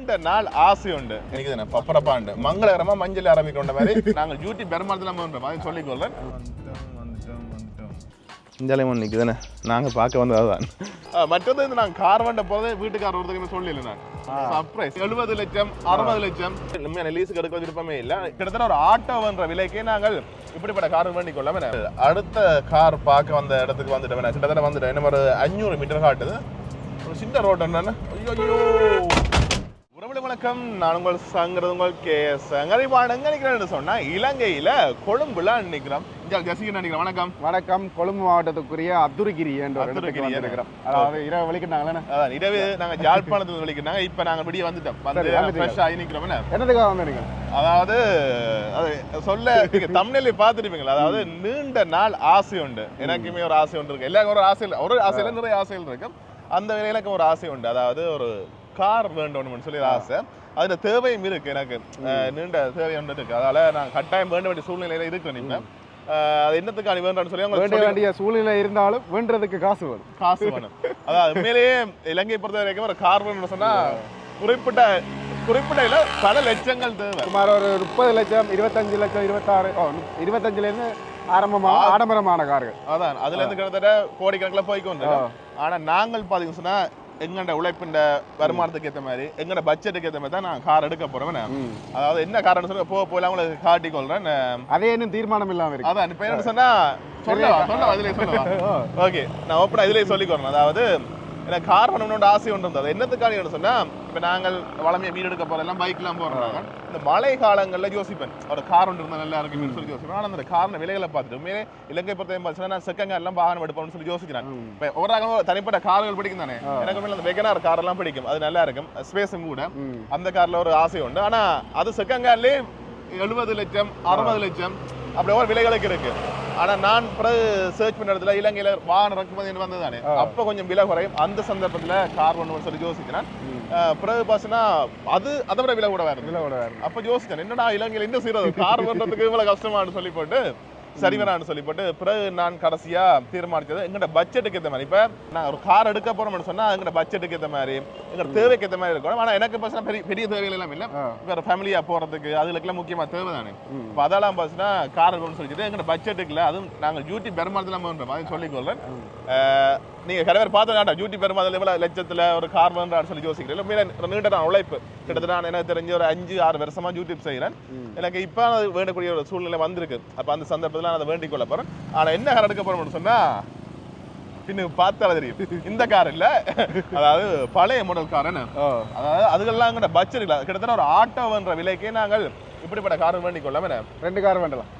நீண்ட நாள் ஆசை உண்டு எனக்கு தானே பப்பரப்பாண்டு மங்களகரமா மஞ்சள் ஆரம்பிக்கின்ற மாதிரி நாங்கள் டியூட்டி பெருமாள் மாதிரி சொல்லிக்கொள்றேன். இந்தியாலையும் நிற்குதுண்ணே நாங்கள் பார்க்க வந்தது தான். மற்றது இந்த நாங்கள் கார் வண்ட போதே வீட்டுக்கார ஒருத்தருக்கு சொல்லல நான் சர்ப்ரைஸ் 70 லட்சம் 60 லட்சம் உண்மையான லீஸுக்கு எடுக்க விருப்பமே இல்லை. கிட்டத்தட்ட ஒரு ஆட்டோன்ற விலைக்கே நாங்கள் இப்படிப்பட்ட கார் வேண்டி கொள்ளாம அடுத்த கார் பார்க்க வந்த இடத்துக்கு வந்துட்டோம். கிட்டத்தட்ட வந்துட்டோம். என்ன ஒரு 500 மீட்டர் காட்டுது. ஒரு சின்ன ரோடு என்னன்னு ஐயோ. உறவுகளை வணக்கம், நான் உங்கள் சங்கிறது உங்கள் கேஸ் அங்கறிவான் எங்க நிற்கிறேன்னு சொன்னா இலங்கையில கொழும்புல நிற்கிறோம். நினைக்கிறேன். வணக்கம். வணக்கம். கொழும்பு மாவட்டத்துக்குரிய அப்துல்கிரி என்ற ஒரு இடத்துக்கு வந்திருக்கிறோம். அதாவது இரவு வெளிக்கிட்டாங்களே. அதான் இரவு நாங்க யாழ்ப்பாணத்துல வெளிக்கிட்டாங்க. இப்ப நாங்க விடிய வந்துட்டோம். ஃப்ரெஷ் ஆகி நிக்கிறோம். என்னதுக்காக வந்தீங்க? அதாவது அது சொல்ல தமிழ்ல பார்த்துருப்பீங்களா? அதாவது நீண்ட நாள் ஆசை உண்டு. எனக்குமே ஒரு ஆசை உண்டு இருக்கு. எல்லாருக்கும் ஒரு ஆசையில நிறைய ஆசைகள் இருக்கு. அந்த வேலைக்கு ஒரு ஆசை உண்டு. அதாவது ஒரு கார் வேண்டும்னு சொல்லி ஆசை. அதுல தேவையும் இருக்கு. எனக்கு நீண்ட தேவை ஒன்று இருக்கு. அதனால நான் கட்டாயம் வேண்ட வேண்டிய சூழ்நிலையில இருக்கு. நீங்க அது என்னத்துக்கான வேண்டாம்னு சொல்லி வேண்ட வேண்டிய சூழ்நிலை இருந்தாலும் வேண்டதுக்கு காசு வேணும். அதாவது உண்மையிலேயே இலங்கை பொறுத்த வரைக்கும் ஒரு கார் வேணும்னு சொன்னா குறிப்பிட்ட பல லட்சங்கள் தேவை. சுமார் ஒரு 30 லட்சம் 25 லட்சம் 25 இருந்து ஆடம்பரமான கார்கள். அதான் அதுல இருந்து கிட்டத்தட்ட கோடிக்கணக்கில் போய்க்கு வந்து. ஆனா நாங்கள் பாத்தீங்கன்னு சொன்னா எங்கட உழைப்புண்ட வருமானத்துக்கு ஏற்ற மாதிரி எங்கட பட்ஜெட்டுக்கு ஏற்ற மாதிரி தான் நான் கார் எடுக்க போறேன். அதாவது என்ன காரணம் சொல்ல போல உங்களுக்கு காட்டி கொள்றேன். அதே இன்னும் தீர்மானம் இல்லாம இருக்கு. அதான் இப்ப என்ன சொன்னா சொல்ல இதுலயே சொல்லுவா. ஓகே, நான் ஓப்பனா இதுலயே சொல்லிக்கிறேன். அதாவது எனக்கு கார் பண்ணணும்னு ஆசை ஒன்று இருந்தது. என்னத்துக்காக சொன்னா இப்ப நாங்கள் வளமையை மீன் எடுக்க போறோம், பைக்லாம் போறாங்க. இந்த மழை காலங்கள்ல யோசிப்பேன் ஒரு கார் ஒன்று இருந்தா நல்லா இருக்குன்னு சொல்லி யோசிப்பேன். ஆனா அந்த காரண விலைகளை பார்த்துட்டு உண்மையிலே இலங்கை பொறுத்த பார்த்தீங்கன்னா நான் செகண்ட் எல்லாம் வாகனம் எடுப்போம்னு சொல்லி யோசிக்கிறேன். இப்ப ஒரு தனிப்பட்ட கார்கள் பிடிக்கும் தானே. எனக்கு அந்த வெகனார் கார் எல்லாம் பிடிக்கும். அது நல்லா இருக்கும், ஸ்பேஸும் கூட. அந்த கார்ல ஒரு ஆசை உண்டு. ஆனா அது செகண்ட் ஹேண்ட்லயே 70 லட்சம் 60 லட்சம் அப்படி ஒரு விலைகளுக்கு இருக்கு. ஆனா நான் பிறகு சர்ச் பண்ண இடத்துல இலங்கையில வாகன இறக்குமதி வந்தது தானே, அப்ப கொஞ்சம் விலை குறையும். அந்த சந்தர்ப்பத்துல கார் ஒன்று சொல்லி யோசிக்கிறேன். பிறகு பாத்தீங்கன்னா அது அதை விட விலை கூட வேறு. அப்ப யோசிச்சேன் என்னடா இலங்கையில இந்த சீரது கார் பண்றதுக்கு இவ்வளவு கஷ்டமானு சொல்லி போட்டு சரிவரான்னு சொல்லி போட்டு பிறகு நான் கடைசியா தீர்மானிச்சது எங்கட பட்ஜெட்டுக்கு ஏற்ற மாதிரி. இப்ப நான் ஒரு கார் எடுக்க போறோம்னு சொன்னா எங்கட பட்ஜெட்டுக்கு ஏற்ற மாதிரி எங்க தேவைக்கு ஏற்ற மாதிரி இருக்கணும். ஆனா எனக்கு பாத்தீங்கன்னா பெரிய தேவைகள் எல்லாம் இல்லை. வேற ஃபேமிலியா போறதுக்கு அதுக்கெல்லாம் முக்கியமா தேவை தானே. இப்ப அதெல்லாம் பாத்தீங்கன்னா கார் எடுக்கணும்னு சொல்லிட்டு எங்கட பட்ஜெட்டுக்குல அதுவும் நாங்கள் டியூட்டி பெருமாள் மாதிரி சொல்லிக்கொள்றேன். நீங்க கடை பார்த்தா டியூட்டி பெருமாள் எவ்வளவு லட்சத்துல ஒரு கார் வேண்டான்னு சொல்லி யோசிக்கிறேன். நீண்ட நான் உழைப்பு கிட்டத்தட்ட நான் எனக்கு தெரிஞ்ச ஒரு 5-6 வருஷமா டியூட்டி செய்யறேன். எனக்கு இப்ப வேண்டக்கூடிய ஒரு சூழ்நிலை வந்திருக்கு. அப்ப அந்த சந்தர்ப்பத்தில் நான் அதை வேண்டிக் கொள்ள போறேன். ஆனா என்ன கார் எடுக்க போறோம்னு சொன்னா பின்னுக்கு பார்த்தா தெரியும் இந்த கார் இல்ல, அதாவது பழைய மாடல் கார். அதாவது அதுக்கெல்லாம் பட்ஜெட் இல்ல. கிட்டத்தட்ட ஒரு ஆட்டோன்ற விலைக்கே நாங்கள் இப்படிப்பட்ட கார் வேண்டிக் கொள்ளாம 2 கார் வேண்டலாம்.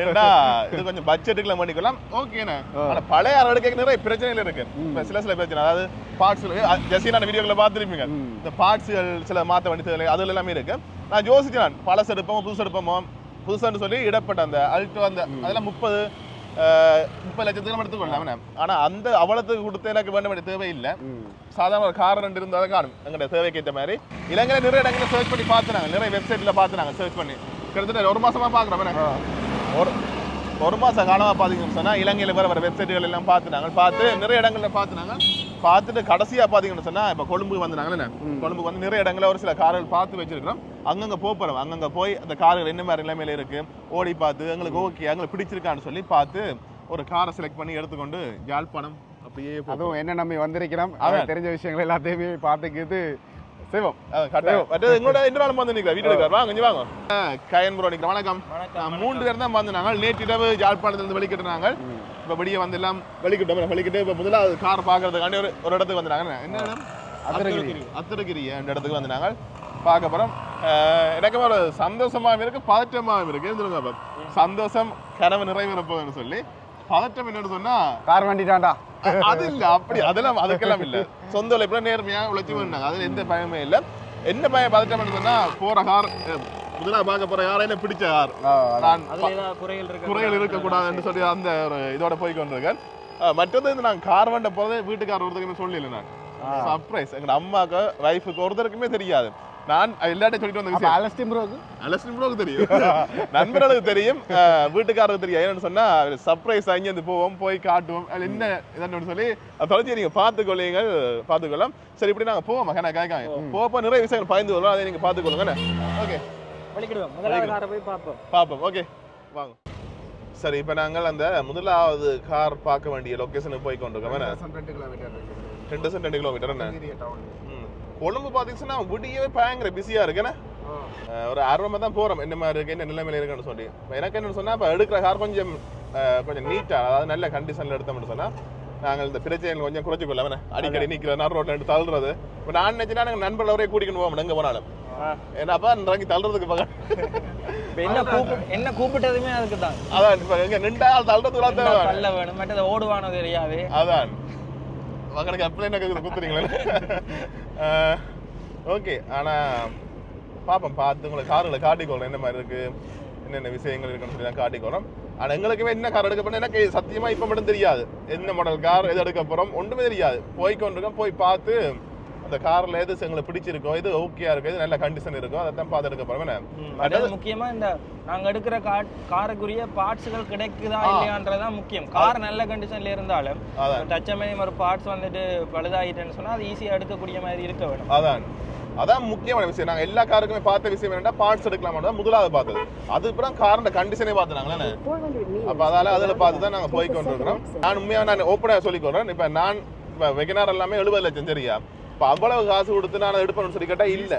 ஏன்னா இது கொஞ்சம் பட்ஜெட்டுக்குள்ள பண்ணிக்கலாம். ஓகேண்ணே. ஆனா பழைய கார் எடுக்க நிறைய பிரச்சனைகள் இருக்கு. சில பிரச்சனை, அதாவது பார்ட்ஸ் ஜெசினா வீடியோக்களை பார்த்துருப்பீங்க. இந்த பார்ட்ஸ்கள் சில மாத்த வேண்டியது அதுல எல்லாமே இருக்கு. நான் யோசிச்சேன் பழசு எடுப்போம் புதுசு எடுப்போமோ. புதுசுன்னு சொல்லி இடப்பட்ட அந்த அல்டோ அந்த அதெல்லாம் 30 லட்சத்துக்கு நம்ம எடுத்துக்கொள்ளலாம். ஆனா அந்த அவலத்துக்கு கொடுத்து எனக்கு வேண்ட வேண்டிய தேவை இல்லை. சாதாரண ஒரு கார் 2 இருந்தாலும் காணும் எங்களுடைய தேவைக்கு ஏற்ற மாதிரி. இலங்கையில நிறைய இடங்களை சர்ச் பண்ணி பார்த்துனாங்க, நிறைய வெப்சைட்ல பார்த்துனாங்க சர்ச் பண்ணி. கிட்டத்தட்ட 1 மாசமா பாக்குறோம். ஒரு மாசம் காலமா பாத்தீங்கன்னு சொன்னா இலங்கையில வர வெப்சைட்டுகள் எல்லாம் பார்த்து நிறைய இடங்கள்ல பார்த்துட்டு கடைசியா பாத்தீங்கன்னு சொன்னா இப்ப கொழும்புக்கு வந்தாங்களே. கொழும்புக்கு வந்து நிறைய இடங்கள்ல ஒரு சில கார்கள் பார்த்து வச்சிருக்கிறோம். அங்கங்க போறோம். அங்கங்க போய் அந்த கார்கள் என்ன மாதிரி நிலைமையில இருக்கு ஓடி பார்த்து எங்களுக்கு ஓகே எங்களுக்கு பிடிச்சிருக்கான்னு சொல்லி பார்த்து ஒரு காரை செலக்ட் பண்ணி எடுத்துக்கொண்டு யாழ்ப்பாணம் அப்படியே அதுவும் என்ன நம்பி வந்திருக்கிறோம். தெரிஞ்ச விஷயங்கள் எல்லாத்தையுமே பார்த்துக்கிட்டு செய்வோம். எங்களோட இன்னொரு வந்து நிற்கிறேன் வீட்டு இருக்காரு. வாங்க வாங்க. கயன் ப்ரோ நிற்கிறேன். வணக்கம். 3 பேர் தான் வந்தாங்க. நேற்றிரவு யாழ்ப்பாணத்திலிருந்து வெளிக்கிட்டாங்க. இப்ப வெளியே வந்து எல்லாம் வெளிக்கிட்டு இப்ப முதலாவது கார் பாக்குறதுக்காண்டி ஒரு இடத்துக்கு வந்தாங்க. என்ன இடம்? அத்திரகிரி என்ற இடத்துக்கு வந்தாங்க பார்க்க போறோம். எனக்கு ஒரு சந்தோஷமாகவும் இருக்கு பதற்றமாகவும் இருக்கு. சந்தோஷம் கனவு நிறைவேற போகுதுன்னு சொல்லி, பதற்றம் என்னன்னு சொன்னா கார் வண்டிட்டாண்டா அது இல்ல. அப்படி அதெல்லாம் அதுக்கெல்லாம் இல்ல. சொந்த உழைப்புல நேர்மையா உழைச்சி பண்ணாங்க. அதுல எந்த பயமே இல்ல. என்ன பயம் பதட்டம் சொன்னா போற கார் முதலா பார்க்க போற யாரையில பிடிச்ச கார் நான் குறைகள் இருக்கக்கூடாதுன்னு சொல்லி அந்த ஒரு இதோட போய் கொண்டிருக்கேன். மற்றது நான் கார் வண்ட போதே வீட்டுக்கார ஒருத்தருக்கு சொல்லல. நான் சர்ப்ரைஸ் எங்க அம்மாக்கு வைஃபுக்கு ஒருத்தருக்குமே தெரியாது. நான் எல்லாத்தையும் சொல்லிட்டு வந்த விஷயம் அலஸ்டின் ப்ரோக்கு தெரியும், நண்பர்களுக்கு தெரியும், வீட்டுக்காரருக்கு தெரியும். என்னன்னு சொன்னா சர்ப்ரைஸ் அங்கே வந்து போய் காட்டுவோம். அது என்ன இதன்னு சொல்லி தொலைச்சி நீங்க பார்த்துக்கொள்ளலாம். சரி இப்படி நாங்க போவோம் மகனா கேட்காங்க போப்போ நிறைய விஷயங்கள் பயந்து கொள்வோம். அதை நீங்க பார்த்துக்கொள்ளுங்க. ஓகே பார்ப்போம். ஓகே வாங்க. சரி இப்போ நாங்கள் அந்த முதலாவது கார் பார்க்க வேண்டிய லொக்கேஷனுக்கு போய் கொண்டிருக்கோம். 2 கிலோமீட்டர் என்ன கொழும்பு பார்த்தீங்கன்னா விடியவே பயங்கர பிஸியாக இருக்குண்ணே. ஒரு ஆர்வமாக தான் போகிறோம் என்ன மாதிரி இருக்கு, என்ன நிலைமையில இருக்குன்னு சொல்லி. எனக்கு என்னன்னு சொன்னால் இப்போ எடுக்கிற கார் கொஞ்சம் நீட்டாக, அதாவது நல்ல கண்டிஷனில் எடுத்தோம்னு சொன்னால் நாங்கள் இந்த பிரச்சனைகள் கொஞ்சம் குறைச்சி கொள்ளலாம். அடிக்கடி நிற்கிற நடு ரோட்டில் எடுத்து தள்ளுறது. இப்போ நான் நினைச்சுன்னா நாங்கள் நண்பர்கள் அவரே கூட்டிக்கணும் போவோம் எங்கே போனாலும். ஏன்னாப்பா இறங்கி தள்ளுறதுக்கு என்ன கூப்பிட்டதுமே அதுக்கு தான். அதான் இப்போ எங்கே நின்றா தள்ளுறதுக்கு வேணும், ஓடுவானோ தெரியாது. அதான் மகனுக்கு அப்படி என்ன குத்துறீங்களே. ஓகே ஆனால் பார்ப்போம், பார்த்து உங்களுக்கு கார்களை காட்டிக்கொள்றோம் என்ன மாதிரி இருக்குது, என்னென்ன விஷயங்கள் இருக்குன்னு சொல்லி தான் காட்டிக்கொள்றோம். ஆனால் எங்களுக்குமே என்ன கார் எடுக்க போனால் எனக்கு சத்தியமாக இப்போ மட்டும் தெரியாது என்ன மாடல் கார் எது எடுக்க போகிறோம் ஒன்றுமே தெரியாது. போய்கொண்டிருக்கோம், போய் பார்த்து அந்த காரில் எது எங்களுக்கு பிடிச்சிருக்கோ, எது ஓகேயா இருக்கோ, எது நல்ல கண்டிஷன் இருக்கோ அதை தான் பார்த்து எடுக்க போகிறோம். அதாவது முக்கியமாக இந்த நாங்கள் எடுக்கிற காருக்குரிய பார்ட்ஸுகள் கிடைக்குதா இல்லையான்றதான் முக்கியம். கார் நல்ல கண்டிஷன்ல இருந்தாலும் தச்சமயம் ஒரு பார்ட்ஸ் வந்துட்டு பழுதாகிட்டேன்னு சொன்னால் அது ஈஸியாக எடுக்கக்கூடிய மாதிரி இருக்க வேணும். அதான் முக்கியமான விஷயம். நாங்கள் எல்லா காருக்குமே பார்த்த விஷயம் என்னன்னா பார்ட்ஸ் எடுக்கலாமா தான் முதலாவது பார்த்தது. அதுக்கப்புறம் காரோட கண்டிஷனே பார்த்துனாங்களே. அப்போ அதில் பார்த்து தான் நாங்கள் போய் கொண்டிருக்கிறோம். நான் உண்மையாக நான் ஓப்பனாக சொல்லிக்கொள்றேன். இப்போ நான் இப்போ வெகனார் எல்லாமே 70 லட்சம் சரியா. இப்போ அவ்வளவு காசு கொடுத்து நான் எடுப்பேன்னு சொல்லி கேட்டால் இல்லை.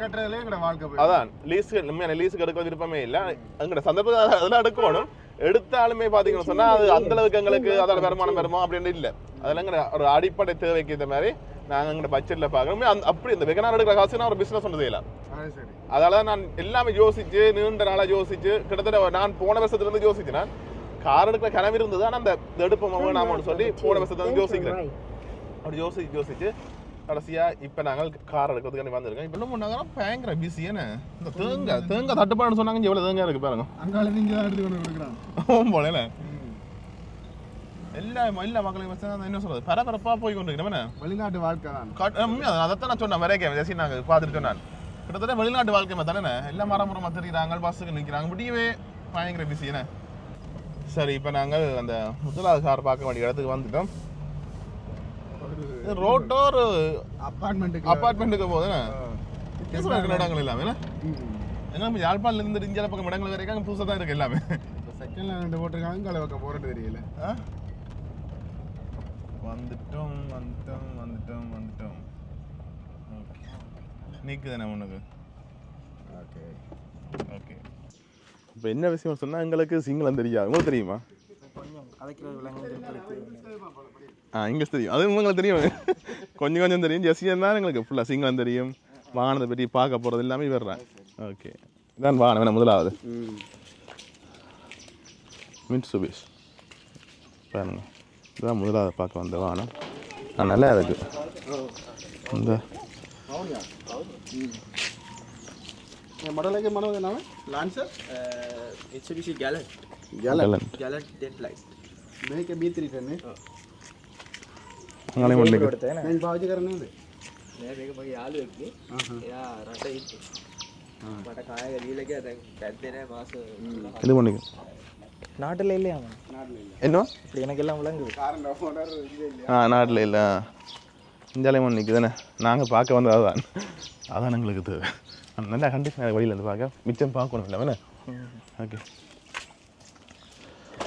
அதான் லீஸுக்கு எடுக்க விருப்பமே இல்லை. எங்களோட சந்தர்ப்பம் அதெல்லாம் எடுக்கணும். எடுத்தாலுமே பார்த்தீங்கன்னு சொன்னால் அது அந்த அளவுக்கு எங்களுக்கு அதோட வருமானம் வருமா அப்படின்னு இல்லை. அதெல்லாம் எங்க ஒரு அடிப்படை தேவைக்கு இந்த மாதிரி நாங்கள் எங்களோட பட்ஜெட்டில் பார்க்கணும். அப்படி இந்த வெகனார் எடுக்கிற காசு நான் ஒரு பிஸ்னஸ் ஒன்று செய்யலாம். அதனால நான் எல்லாமே யோசிச்சு நீண்ட நாளாக யோசிச்சு கிட்டத்தட்ட நான் போன வருஷத்துலேருந்து யோசிச்சேன். நான் கார் எடுக்கிற கனவு இருந்தது. ஆனால் அந்த எடுப்போம் வேணாமனு சொல்லி போன வருஷத்துல யோசிக்கிறேன். அப்படி யோசிச்சு கடைசியாக இப்போ நாங்கள் கார் எடுக்கிறதுக்காண்டி வந்திருக்கோம். இப்போ என்ன பண்ணாங்கன்னா பயங்கர பிஸி. என்ன இந்த தேங்காய் தட்டுப்பாடுன்னு சொன்னாங்க. எவ்வளோ தேங்காய் இருக்கு பாருங்க. போல எல்லா மக்களையும் என்ன சொல்றது பரபரப்பாக போய் கொண்டிருக்கிறேன். வெளிநாட்டு வாழ்க்கை தான் அதைத்தான் நான் சொன்னேன். வரைக்கும் ஜெசி நாங்கள் பார்த்துட்டு சொன்னான் கிட்டத்தட்ட வெளிநாட்டு வாழ்க்கை தானே. எல்லாம் மரமுறை தெரியுறாங்க, பஸ்ஸுக்கு நிற்கிறாங்க, முடியவே பயங்கர பிஸி. என்ன சரி இப்போ நாங்கள் அந்த முதலாவது கார் பார்க்க வேண்டிய இடத்துக்கு வந்துட்டோம். ரோட்டோ ஒரு அப்பார்ட்மெண்ட்டுக்கு போகுதுண்ணே. வித்தியாசமாக இடங்கள் எல்லாமே எங்க யாழ்ப்பாணத்துல இருந்து இந்தியால பக்கம் இடங்கள் வரைக்கும் புதுசாக தான் இருக்கு எல்லாமே. செகண்ட்ல 2 போட்டிருக்காங்க, கலை பக்கம் போறது தெரியல. வந்துட்டோம். நீக்குதானே உனக்கு. ஓகே இப்போ என்ன விஷயம் சொன்னால் எங்களுக்கு சிங்களம் தெரியாது. உங்களுக்கு தெரியுமா? இங்கிலீஷ் தெரியும், அது உங்களுக்கு தெரியும். கொஞ்சம் தெரியும். ஜெசியன் தான் எங்களுக்கு ஃபுல்லாக சிங்களம் தெரியும். வாகனத்தை பற்றி பார்க்க போகிறது எல்லாமே வர்றேன். ஓகே இதான் வாகனம் வேணா முதலாவது மிட்சுபிஷி பாருங்க. இதுதான் முதலாவது பார்க்க வந்த வாகனம். நல்லா இருக்கு. இந்த மாடலுக்கு மாடல் என்ன? லான்சர் Mitsubishi Galant 10 Lite මේක B3 ටනේ. අනේ මොන්නේ මම පාවිච්චි කරන්නේ නේද? නෑ මේක මගේ යාළුවෙක්ගේ. එයා රට ඉන්නේ. මට කායක දීලා ගියා දැන් පැද්දේ නෑ මාස 3ක්. இது මොන්නේ நாட்டில் இல்லையாமா? நாட்டில் இல்லை. என்ன இப்படி எனக்கெல்லாம் விளங்குது. காரண்ட ஓனர் இல்லை. நாட்டில் இல்லை. இந்தியாலே ஒன்று நிற்குதுதானே. நாங்கள் பார்க்க வந்தது அதுதான். அதான் எங்களுக்கு தேவை. நல்லா கண்டிஷன் வழியில் இருந்து பார்க்க மிச்சம் பார்க்கணும் இல்லை வேணே. ஓகே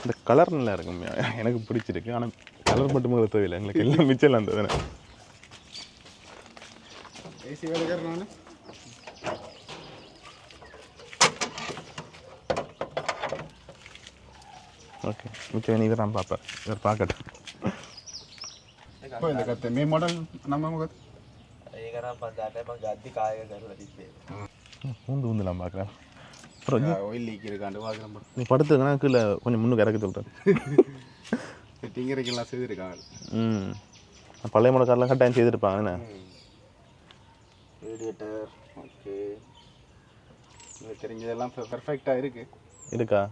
இந்த கலர் நல்லா இருக்கும், எனக்கு பிடிச்சிருக்கு. ஆனால் கலர் மட்டும் தேவையில்லை எங்களுக்கு, எல்லாம் மிச்சம் இருந்தது தானே. ஏசி வேலை करना ஓகே மிச்சம் நீ தான் பார்ப்பேன். இவர் பார்க்கட்டும். කොහෙන්ද ගත්තේ මේ මොඩල් නම මොකද? ඒක නම් මම දන්නේ මම ගද්දි කායක කරලා තිබ්බේ. ஊந்து நான் பார்க்குறேன். அப்புறம் ஆயில் லீக் இருக்காண்டு பார்க்குறேன். நீ படுத்துக்கனா கீழே கொஞ்சம் முன்னுக்கு இறக்கி சொல்கிறேன். செட்டிங்கரைக்கெல்லாம் செய்திருக்காங்க. பழைய மாடல் கார்லாம் கட்டாயம் செய்திருப்பாங்க. என்ன ரேடியேட்டர் ஓகே உங்களுக்கு தெரிஞ்சதெல்லாம் பெர்ஃபெக்டாக இருக்கு. இருக்கா?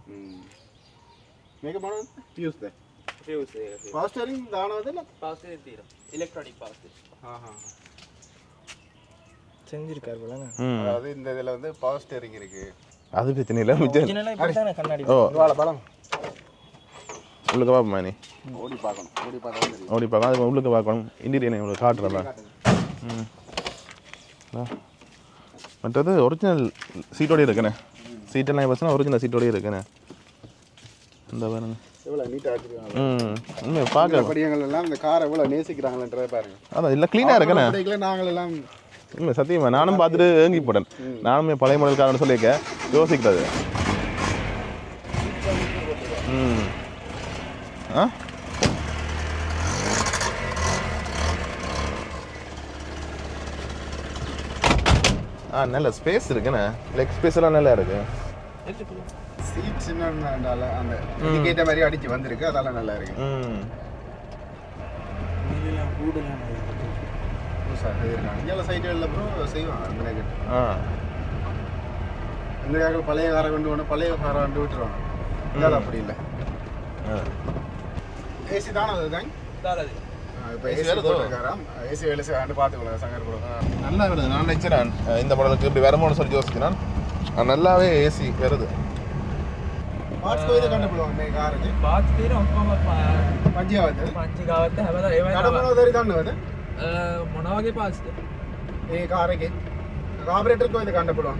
මේක මොනවද? ෆියුස්ද? ෆියුස් එක. පවර් ස්ටියරින් දානවද? පවර් ස්ටියරින් තියෙනවා. ඉලෙක්ට්‍රොනික පවර් ස්ටියරින්. செஞ்சிருக்காரு போல. அதாவது இந்த இதில் வந்து பவர் ஸ்டேரிங் இருக்கு. அது பிரச்சனை இல்லை மிச்சம் ஒரிஜினலா இப்படி தானே கண்ணாடி. ஓ வாழை பழம் உள்ளுக்கு பார்ப்போமா நீ ஓடி பார்க்கணும். ஓடி பார்த்தா தெரியும். ஓடி பார்க்கலாம் அது உள்ளுக்கு பார்க்கணும் இன்டீரியர் உங்களுக்கு காட்டுறதா. மற்றது ஒரிஜினல் சீட்டோடய இருக்குண்ணே. சீட்டெல்லாம் பஸ்னா ஒரிஜினல் சீட்டோடய இருக்குண்ணே. இந்த பாருங்க எவ்வளோ நீட்டாக வச்சுருக்காங்க. உண்மை பார்க்க படியங்கள் எல்லாம் இந்த காரை எவ்வளோ நேசிக்கிறாங்களன்றதை பாருங்க. அதான் இல்லை க்ளீனாக இருக்குண்ணே. நாங்கள் எல்லாம் இல்லை சத்தியமா நானும் பார்த்துட்டு ஏங்கி போட்டேன். நானுமே பழைய மாடல் காரன்னு சொல்லியிருக்க யோசிக்கிறது. ஆ நல்ல ஸ்பேஸ் இருக்குண்ணே. லெக் ஸ்பேஸ் எல்லாம் நல்லா இருக்கு. சீட் சின்னதால அந்த இண்டிகேட்டர் மாதிரி அடிச்சு வந்திருக்கு. அதெல்லாம் நல்லா இருக்கு. இதெல்லாம் கூடலாம் இங்கே சைடுகளில் அப்புறம் செய்வாங்க. இந்த பழைய காரை கொண்டு போன பழைய காரை கொண்டு விட்டுருவாங்க. இங்கே அப்படி இல்லை. ஏசி தானே அதுதான். இப்போ ஏசி போட்டுருக்காராம். ஏசி வேலை செய்யாண்டு பார்த்துக்கலாம் சங்கர் கூட. நல்லா வருது. நான் நினச்சேன் இந்த மாடலுக்கு இப்படி வருமானு சொல்லி யோசிக்கிறேன். நல்லாவே ஏசி வருது. පාර්ට්ස් කොයිද ගන්න පුළුවන් මේ කාර් එකේ? පාර්ට්ස් තියෙන ඔක්කොම පංචිකාවද? පංචිකාවත්ද හැමදාම ඒවයි තමයි. මොනවද හරි දන්නවද? මොන වගේ පාර්ට්ස්ද? මේ කාර් එකේ කාබරේටර් කොයිද ගන්න පුළුවන්?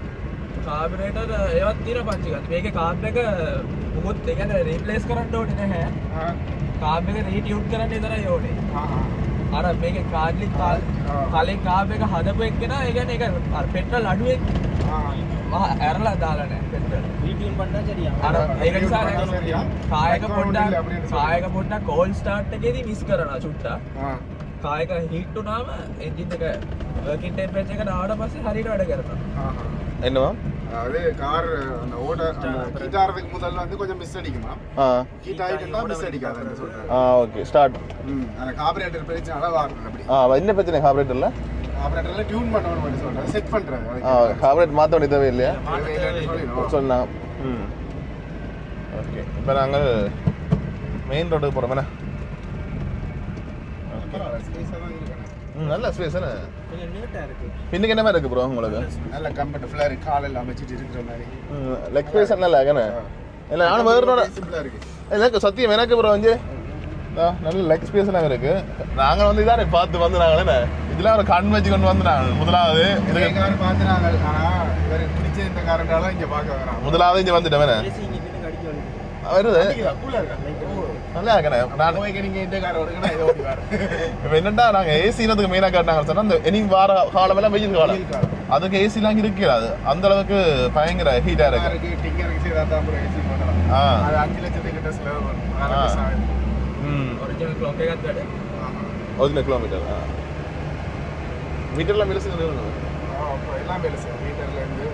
කාබරේටර් ඒවත් තියෙන පංචිකාවද? මේකේ කාබ් එක මොකොත් ඒ කියන්නේ රීප්ලේස් කරන්න ඕනේ නැහැ. කාබ් එක රීටියුට් කරන්න විතරයි ඕනේ. අර මේකේ කාඩ්ලි කලින් කාබ් එක හදපු එක්කෙනා ඒ කියන්නේ ඒක අර පෙට්‍රල් අඩුවෙන් ඇරලා දාලා නැහැ පෙට්‍රල්. රීටියුන් பண்ணா சரியா. අර ඒක නිසා කායක පොඩ්ඩක් කෝල් ස්ටාර්ට් එකේදී මිස් කරනවා චුට්ටා. කායක හීට් උනාම එන්ජින් එක වර්කින් ටෙම්පරේචර් එකට ආවට පස්සේ හරියට වැඩ කරනවා. என்னவா அதாவது கார் அந்த ஓட ஹீட் ஆகிறதுக்கு முதல்ல வந்து கொஞ்சம் மிஸ் அடிக்குமா. ஹீட் ஆகிட்டுனா மிஸ் அடிக்காது அந்த சொல்றேன். Okay start. அந்த கார்பரேட்டர் பிரச்சனை அளவா இருக்கு அப்படி. என்ன பிரச்சனை கார்பரேட்டர்ல? கார்பரேட்டர்ல டியூன் பண்ணணும் அப்படி சொல்றேன். செட் பண்றது. கார்பரேட்டர் மாத்த வேண்டிய தேவை இல்லையா? சொன்னா. ஓகே இப்போ நாங்கள் மெயின் ரோடுக்கு போகிறோம் என்ன? நல்ல ஸ்பேஸ் தானே. பின்னுக்கு என்ன மாதிரி இருக்கு ப்ரோ உங்களுக்கு? நல்ல கம்ஃபர்டபுளாக இருக்கு. காலெல்லாம் வச்சுட்டு இருக்கிற மாதிரி. லெக் ஸ்பேஸ் நல்லா இருக்கேண்ணே. இல்லை நானும் வேறு சிம்பிளாக இருக்கு. எனக்கு சத்தியம் எனக்கு ப்ரோ வந்து நல்ல லெக் ஸ்பேஸ் எல்லாம் இருக்கு. நாங்கள் வந்து இதானே பார்த்து வந்து நாங்கள் என்ன இதெல்லாம் ஒரு கண் வச்சு கொண்டு வந்து நாங்கள் முதலாவது இது கார் பார்த்து நாங்கள் ஆனால் இவர் பிடிச்ச இந்த காரண்டாலும் இங்கே பார்க்க வரோம். முதலாவது இங்கே வந்துட்டேன் வருது நல்லா இருக்கண்ணே. நான் நீங்கள் இந்த கார் ஓடுங்கன்னா இதை ஓடி வர. இப்போ என்னென்னா நாங்கள் ஏசினதுக்கு மெயினாக காட்டினாங்க சொன்னால் அந்த இனி வார காலமெல்லாம் வெயில் காலம் அதுக்கு ஏசிலாம் இருக்காது. அந்த அளவுக்கு பயங்கர ஹீட்டாக இருக்கு. டிங்கருக்கு செய்தால் தான் ஏசி பண்ணலாம். அது 5 லட்சத்துக்கிட்ட செலவு பண்ணும். ஒரிஜினல் கிலோமீட்டர் ஒரிஜினல் கிலோமீட்டர் மீட்டர்லாம் வேலை செய்யுது. எல்லாம் வேலை செய்யும். மீட்டர்லேருந்து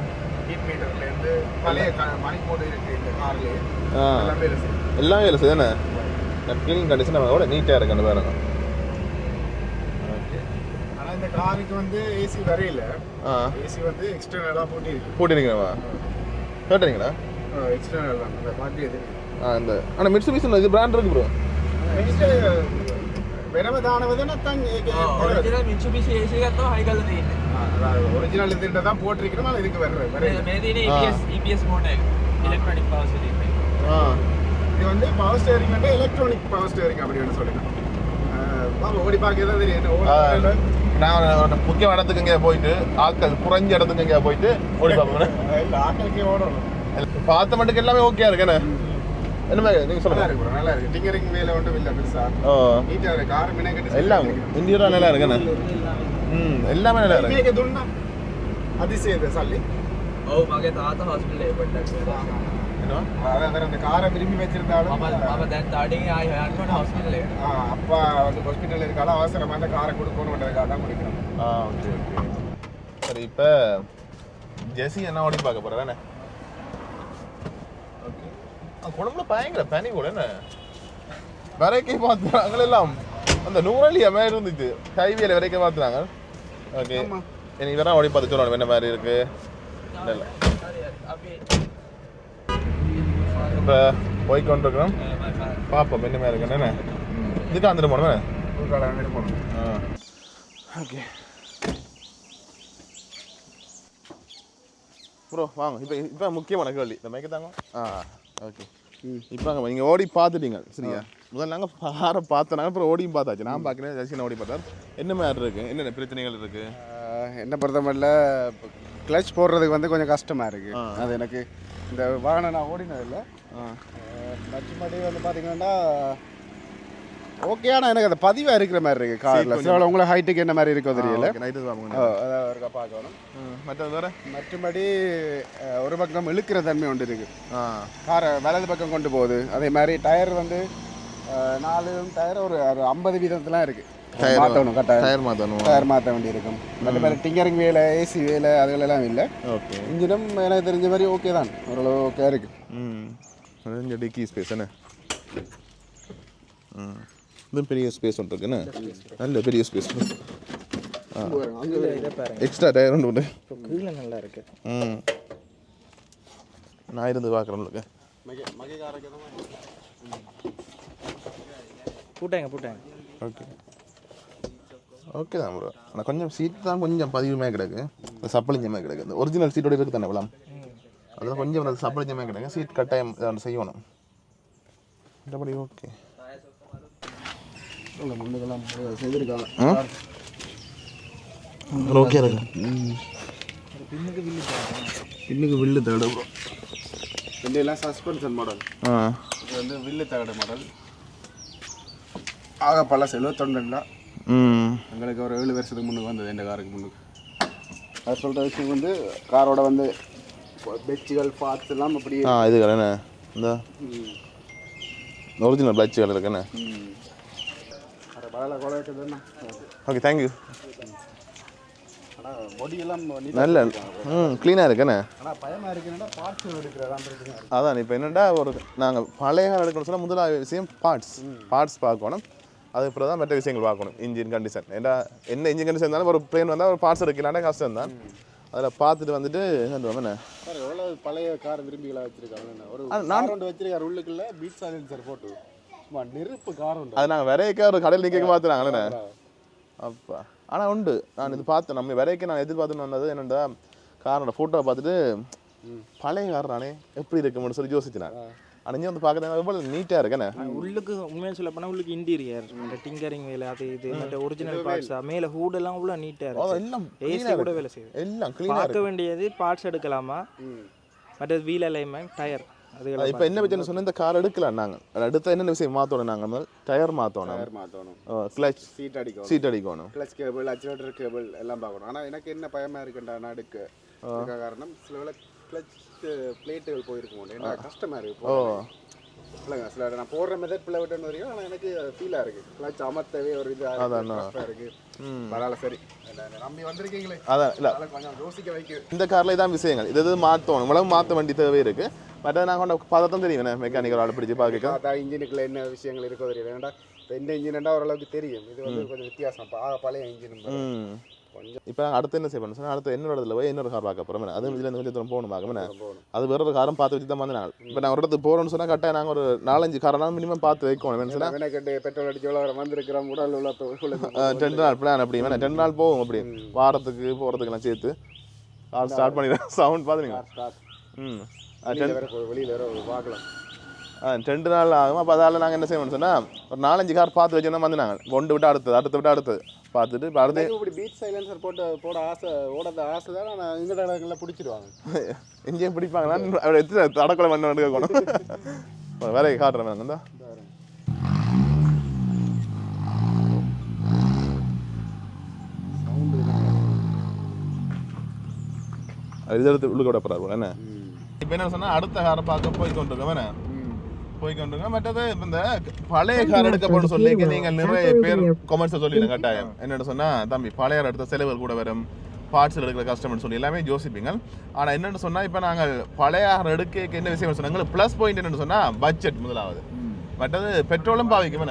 ஹீட் மீட்டர்லேருந்து பழைய மணி போர்டு இருக்குது இந்த கார்லேயே எல்லாம் வேலை செய்யும். எல்லாம் வேலை செய்யுதுண்ணே. க்ளீனிங் கண்டிஷன் கூட நீட்டாக இருக்கு அந்த பாருங்க. ஓகே ஆனால் இந்த காருக்கு வந்து ஏசி வரையில ஏசி வந்து எக்ஸ்டர்னலாக போட்டிருக்கீங்களா? கேட்டுறீங்களா? எக்ஸ்டர்னல் தான் அந்த பார்ட்டி எது இந்த ஆனால் மிட்சுபிஷி இது பிராண்ட் இருக்கு ப்ரோ. වෙනම දානවද නැත්නම් ඒක ඔරිජිනල් Mitsubishi AC එකක් තමයි හයි කරලා තියෙන්නේ. ඔරිජිනල් ඉදින්ට தான் போட்டிருக்கணும். ஆனால் இதுக்கு வேற මේ තියෙන්නේ EPS motor electronic power steering. இது வந்து பவர் ஸ்டீரிங் வந்து எலக்ட்ரானிக் பவர் ஸ்டீரிங் அப்படின்னு சொல்லிட்டோம். பாப்பா ஓடி பார்க்க தான் தெரியும். நான் முக்கிய இடத்துக்கு இங்கே போயிட்டு ஆட்கள் குறைஞ்ச இடத்துக்கு இங்கே போயிட்டு ஓடி பார்ப்பேன். இல்லை ஆட்களுக்கே ஓடணும். பார்த்த மட்டுக்கு எல்லாமே ஓகே இருக்குண்ணே. என்ன மாதிரி நீங்கள் சொல்லுங்கள். நல்லா இருக்கு. டிங்கரிங் வேலை ஒன்றும் இல்லை பெருசா. நீட்டாக இருக்கு. கார் மினக்கட்டி எல்லாம் இன்டீரியராக நல்லா இருக்குண்ணே. எல்லாமே நல்லா இருக்கு. මේක දුන්නා அதிசயද සල්ලි? ඔව් මගේ තාත්තා හොස්පිටල් එකකට ගියා. එනවා. අර அந்த காரை விரும்பி வச்சிருந்தாலும் මම දැන් තාඩින් ආයෙ යන්න ඕනේ හොස්පිටල් එකට. அப்பா வந்து ஹாஸ்பிட்டல் இருக்கால அவசரமா அந்த காரை கொடுக்கணும்ன்றதுக்காக தான் முடிக்கிறோம். Okay okay. சரி இப்போ ஜெசி என்ன ஓடி பார்க்க போகிறேன். குழம்புல பயங்கர பனி கூட என்ன வரைக்கும் பார்த்துறாங்க எல்லாம் அந்த நூறலியா மாதிரி இருந்துச்சு. ஹைவேல வரைக்கும் பார்த்துறாங்க. ஓகே இனி வேணா ஓடி பார்த்து சொல்லணும் என்ன மாதிரி இருக்கு. இல்லை இப்போ போய் கொண்டிருக்கிறோம். பார்ப்போம் என்ன மாதிரி இருக்கு. என்ன இதுக்கு வந்துட்டு போனோம். போகணும். ஓகே ப்ரோ வாங்க இப்போ முக்கியமான கேள்வி இந்த மைக்க தாங்க ஓகே இப்போ நீங்கள் ஓடி பார்த்துட்டீங்க சரியா முதல்ல நாங்கள் காரை பார்த்தோம் அப்புறம் ஓடியும் பார்த்தாச்சு நான் பார்க்குறேன் ஜெர்சினா ஓடி பார்த்தா என்ன மாதிரி இருக்குது என்னென்ன பிரச்சனைகள் இருக்குது என்ன பொறுத்த மட்டும் கிளச் போடுறதுக்கு வந்து கொஞ்சம் கஷ்டமாக இருக்குது அது எனக்கு இந்த வாகனம் நான் ஓடினதில்லை மற்றபடி வந்து பார்த்தீங்கன்னா ஓகே ஆனால் எனக்கு அந்த பதிவாக இருக்கிற மாதிரி இருக்குது காரில் சில உங்களை ஹைட்டுக்கு என்ன மாதிரி இருக்கோ தெரியல அதான் இருக்கா பார்க்கணும் மற்றது வேறு மற்றபடி ஒரு பக்கம் இழுக்கிற தன்மை ஒன்று இருக்குது காரை வலது பக்கம் கொண்டு போகுது அதே மாதிரி டயர் வந்து 4 டயர் ஒரு 50 வீதத்துலாம் இருக்குது மாற்றணும் கட்டாயம் டயர் மாற்ற வேண்டி இருக்கும் மற்ற மாதிரி டிங்கரிங் வேலை ஏசி வேலை அதுகளெல்லாம் இல்லை ஓகே இன்ஜினும் எனக்கு தெரிஞ்ச மாதிரி ஓகே தான் ஓரளவு ஓகே இருக்குது டிக்கி ஸ்பேஸ் என்ன இது பெரிய ஸ்பேஸ் ஒன்று இருக்குண்ணே நல்ல பெரிய ஸ்பேஸ் எக்ஸ்ட்ரா டயர் ஒன்று கீழே நல்லா இருக்கு நான் இருந்து பார்க்குறேன் உங்களுக்கு பூட்டாங்க ஓகே ஓகே தான் ப்ரோ ஆனால் கொஞ்சம் சீட் தான் கொஞ்சம் பதிவுமே கிடக்கு இந்த சப்பளிஞ்சமே கிடக்கு இந்த ஒரிஜினல் சீட்டோட இருக்குது தானே விளாம் அதில் கொஞ்சம் அந்த சப்பளிஞ்சமே கிடக்கு சீட் கட்டாயம் இதை செய்யணும் மற்றபடி ஓகே முன்னுக்கெல்லாம் செய்திருக்காங்க ஓகே இருக்கு பின்னுக்கு வில்லு தகடு ப்ரோ எல்லாம் சஸ்பென்ஷன் மாடல் இது வந்து வில்லு தகடு மாடல் ஆக பல 71 எங்களுக்கு ஒரு 7 வருஷத்துக்கு முன்னுக்கு வந்தது இந்த காருக்கு முன்னுக்கு அது சொல்கிற விஷயம் வந்து காரோட வந்து பெட்சுகள் பார்ட்ஸ் எல்லாம் அப்படி இது என்ன இந்த ஒரிஜினல் பிளாச்சுகள் இருக்குண்ணே ஓகே தேங்க்யூ ஆனால் பொடியெல்லாம் நல்ல க்ளீனாக இருக்குண்ணே ஆனால் பயமாக இருக்குன்னா பார்ட்ஸ் எடுக்கிறதா பிரச்சனை அதான் இப்போ என்னென்னா ஒரு நாங்கள் பழைய கார் எடுக்கணும்னு சொன்னால் முதலாவது விஷயம் பார்ட்ஸ் பார்க்கணும் அதுக்கப்புறம் தான் மற்ற விஷயங்கள் பார்க்கணும் இன்ஜின் கண்டிஷன் ஏன்னா என்ன இன்ஜின் கண்டிஷன் இருந்தாலும் ஒரு ப்ளேன் வந்தால் ஒரு பார்ட்ஸ் எடுக்கலான்னா கஷ்டம் தான் அதில் பார்த்துட்டு வந்துட்டு என்ன எவ்வளோ பழைய கார் விரும்பிகளாக வச்சுருக்காங்க ஒரு நான் ஒன்று வச்சிருக்காரு உள்ளுக்குள்ள பீட் சைலன்சர் போட்டு நெருப்பு கார் உண்டு அது நாங்கள் விரைக்க ஒரு கடையில் நிற்க பார்த்துறாங்களே அப்பா ஆனால் உண்டு நான் இது பார்த்தேன் நம்ம விரைக்க நான் எதிர்பார்த்துன்னு வந்தது என்னென்னா காரோட ஃபோட்டோவை பார்த்துட்டு பழைய கார் நானே எப்படி இருக்குன்னு சொல்லி யோசிச்சேன் ஆனால் இங்கே வந்து பார்க்குறது எவ்வளோ நீட்டாக இருக்கேண்ணே உள்ளுக்கு உண்மையாக சொல்ல போனால் உள்ளுக்கு இன்டீரியர் இந்த டிங்கரிங் வேலை அது இது மற்ற ஒரிஜினல் பார்ட்ஸ் மேலே ஹூடெல்லாம் அவ்வளோ நீட்டாக இருக்கும் எல்லாம் ஏசி கூட வேலை செய்யுது எல்லாம் க்ளீனாக பார்க்க வேண்டியது பார்ட்ஸ் எடுக்கலாமா மற்றது வீல் அலைன்மெண்ட் டயர் அது இப்போ என்ன பிரச்சனை சொன்னால் இந்த கார் எடுக்கலாம் நாங்கள் அடுத்த என்னென்ன விஷயம் மாற்றணும் நாங்கள் டயர் மாற்றணும் கிளச் சீட் அடிக்கணும் கிளச் கேபிள் ஆக்சிலேட்டர் கேபிள் எல்லாம் பார்க்கணும் ஆனால் எனக்கு என்ன பயமாக இருக்குண்டா நான் எடுக்க காரணம் சில வேலை கிளச் பிளேட்டுகள் போயிருக்கும் ஏன்னா கஷ்டமாக இருக்குது இல்லைங்க சில நான் போடுற மெத்தட் பிள்ளை விட்டுன்னு வரையும் ஆனால் எனக்கு ஃபீலாக இருக்குது கிளச் அமர்த்தவே ஒரு இதாக இருக்குது பரவாயில்ல சரி நம்பி வந்திருக்கீங்களே அதான் இல்லை கொஞ்சம் யோசிக்க வைக்க இந்த காரில் தான் விஷயங்கள் இது மாற்றணும் இவ்வளவு மாற்ற வேண்டிய தேவை இருக்குது பட் நாங்கள் கொண்ட பார்த்தா தான் தெரியும் மெக்கானிக்கல் ஆள் பிடிச்சி பார்க்க அதான் இன்ஜினுக்குள்ள என்ன விஷயங்கள் இருக்கோ தெரியல ஏன்னா இப்போ இந்த இன்ஜின்டா ஓரளவுக்கு தெரியும் இது வந்து கொஞ்சம் வித்தியாசம் பழைய இன்ஜின் கொஞ்சம் இப்போ அடுத்து என்ன செய்யணும் சொன்னால் அடுத்து என்னோட இடத்துல போய் இன்னொரு கார் பார்க்க போகிறோம் அது இதில் கொஞ்சம் தூரம் போகணும் பார்க்கணும் அது வேற ஒரு காரம் பார்த்து வச்சு தான் வந்து நாங்கள் இப்போ நாங்கள் ஒரு இடத்துக்கு போகிறோம்னு சொன்னால் கரெக்டாக நாங்கள் ஒரு 4-5 காரெல்லாம் மினிமம் பார்த்து வைக்கணும் சொன்னால் எனக்கு பெட்ரோல் அடிச்சு எவ்வளோ வந்திருக்கிறோம் உடல் உள்ள 2 நாள் பிளான் அப்படி வேணா 2 நாள் போகும் அப்படி வாரத்துக்கு போகிறதுக்கெல்லாம் சேர்த்து கார் ஸ்டார்ட் பண்ணிடுறேன் சவுண்ட் பார்த்துருங்க வெளியில் வேற பார்க்கலாம் 2 நாள் ஆகும் அப்போ அதால் நாங்கள் என்ன செய்யணும்னு சொன்னால் ஒரு 4-5 கார் பார்த்து வச்சோன்னா வந்து நாங்கள் ஒன்று விட்டு அடுத்தது பார்த்துட்டு இப்போ அடுத்து இப்படி பீட் சைலன்சர் போட ஆசை ஓடாத ஆசை தான் நான் இந்த இடங்கள்லாம் பிடிச்சிருவாங்க எங்கேயும் பிடிப்பாங்கன்னா அவர் எத்தனை தடக்குலை மண்ணு எடுக்கணும் வேற காட்டுறேன் நாங்கள் தான் இது எடுத்து உள்ளுக்க விட போகிறாரு என்ன இப்போ என்ன சொன்னால் அடுத்த காரை பார்க்க போய்கொண்டிருக்கோம் மற்றது இந்த பழைய கார் எடுக்கப்படும் சொல்லி நீங்கள் நிறைய பேர் கொமெண்ட்ஸை சொல்லிடுங்க கட்டாயம் என்னென்னு சொன்னால் தம்பி பழைய கார் எடுத்த செலவுகள் கூட வரும் பார்ட்ஸில் எடுக்கிற கஸ்டமர்னு சொல்லி எல்லாமே யோசிப்பீங்க ஆனால் என்னென்னு சொன்னால் இப்போ நாங்கள் பழைய கார் எடுக்க என்ன விஷயம் சொன்னாங்க ப்ளஸ் பாயிண்ட் என்னென்னு சொன்னால் பட்ஜெட் முதலாவது மற்றது பெட்ரோலும் பாவிக்கும்